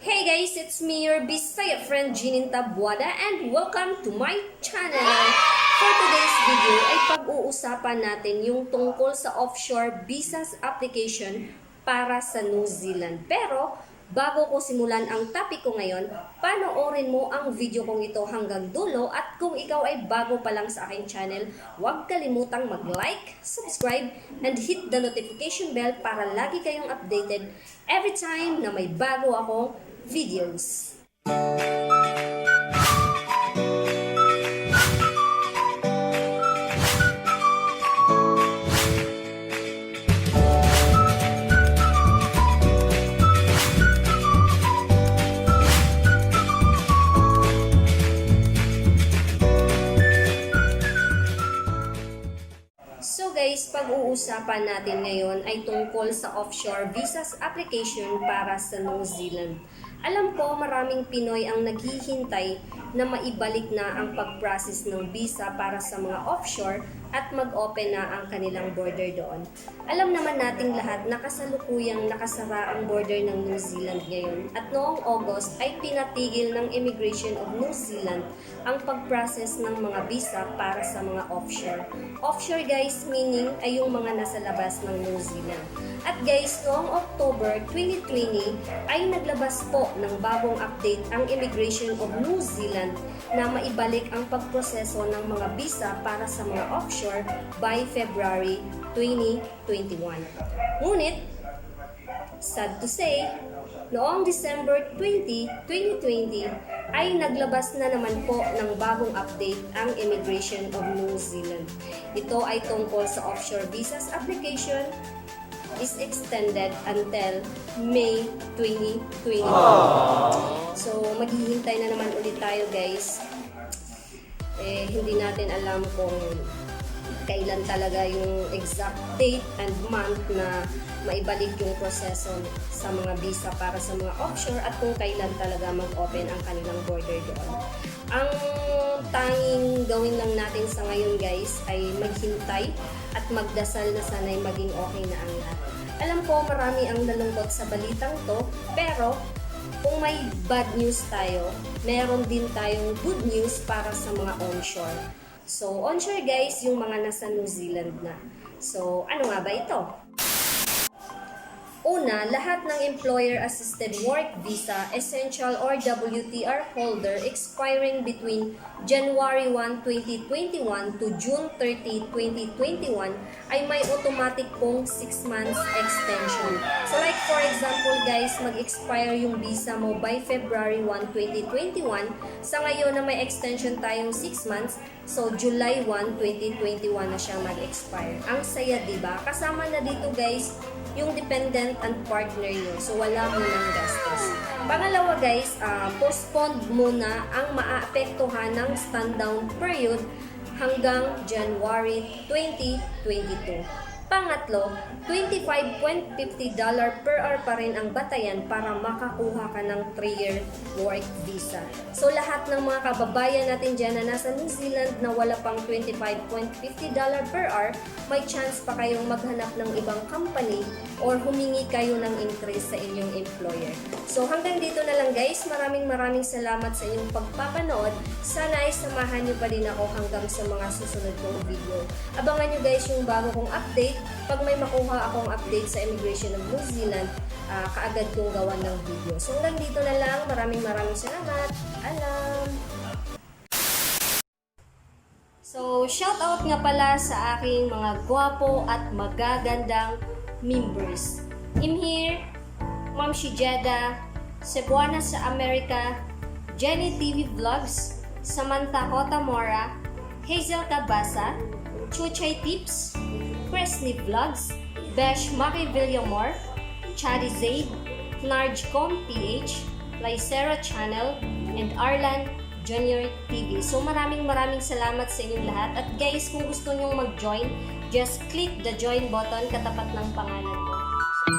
Hey guys, it's me, your Bisaya friend Jeanine Tabuada, and welcome to my channel. For today's video ay pag-uusapan natin yung tungkol sa offshore visas application para sa New Zealand. Pero bago ko simulan ang topic ko ngayon, panoorin mo ang video kong ito hanggang dulo, at kung ikaw ay bago pa lang sa aking channel, huwag kalimutang mag-like, subscribe, and hit the notification bell para lagi kayong updated every time na may bago akong videos. So guys, pag-uusapan natin ngayon ay tungkol sa offshore visas application para sa New Zealand. Alam ko maraming Pinoy ang naghihintay na maibalik na ang pag-process ng visa para sa mga offshore at mag-open na ang kanilang border doon. Alam naman nating lahat na kasalukuyang nakasara ang border ng New Zealand ngayon, at noong August ay pinatigil ng Immigration of New Zealand ang pag-process ng mga visa para sa mga offshore. Offshore guys, meaning ay yung mga nasa labas ng New Zealand. At guys, noong October 2020 ay naglabas po ng bagong update ang Immigration of New Zealand na maibalik ang pagproseso ng mga visa para sa mga offshore by February 2021. Ngunit, sad to say, noong December 2020 ay naglabas na naman po ng bagong update ang Immigration of New Zealand. Ito ay tungkol sa offshore visas application is extended until May 2020. So, maghihintay na naman ulit tayo guys. Hindi natin alam kung kailan talaga yung exact date and month na maibalik yung proseso sa mga visa para sa mga offshore, at kung kailan talaga mag-open ang kanilang border doon. Ang tanging gawin lang natin sa ngayon guys ay maghintay at magdasal na sana'y maging okay na ang lahat. Alam ko marami ang nalungkot sa balitang to, pero kung may bad news tayo, meron din tayong good news para sa mga onshore. So, onshore guys, yung mga nasa New Zealand na. So, ano nga ba ito? Una, lahat ng Employer-Assisted Work Visa, Essential or WTR holder expiring between January 1, 2021 to June 30, 2021 ay may automatic pong 6 months extension. So like for example guys, mag-expire yung visa mo by February 1, 2021. Sa ngayon na may extension tayong 6 months, so July 1, 2021 na siya mag-expire. Ang saya, diba? Kasama na dito guys yung dependent and partner nyo. So, wala mo ng gastos. Pangalawa guys, postpone muna ang maaapektuhan ng stand-down period hanggang January 2022. Pangatlo, $25.50 per hour pa rin ang batayan para makakuha ka ng 3-year work visa. So lahat ng mga kababayan natin dyan na nasa New Zealand na wala pang $25.50 per hour, may chance pa kayong maghanap ng ibang company or humingi kayo ng increase sa inyong employer. So hanggang dito na lang guys, maraming salamat sa inyong pagpapanood. Sana ay samahan nyo pa din ako hanggang sa mga susunod kong video. Abangan nyo guys yung bago kong update. Pag may makuha akong update sa Immigration of New Zealand, kaagad kong gawan ng video. So hanggang dito na lang, maraming salamat. Alam! So, shout out nga pala sa aking mga gwapo at magagandang members. I'm here, Ma'am Shijeda, Cebuana sa Amerika, Jenny TV Vlogs, Samantha Cotamora, Hazel Cabasa, Chuchay Tips, Cresny Vlogs, Besh Maki Villamor, Chadi Zaid, Narjcom PH, Lycera Channel, and Arlan Junior TV. So maraming salamat sa inyong lahat. At guys, kung gusto nyong mag-join, just click the join button katapat ng pangalan ko. So,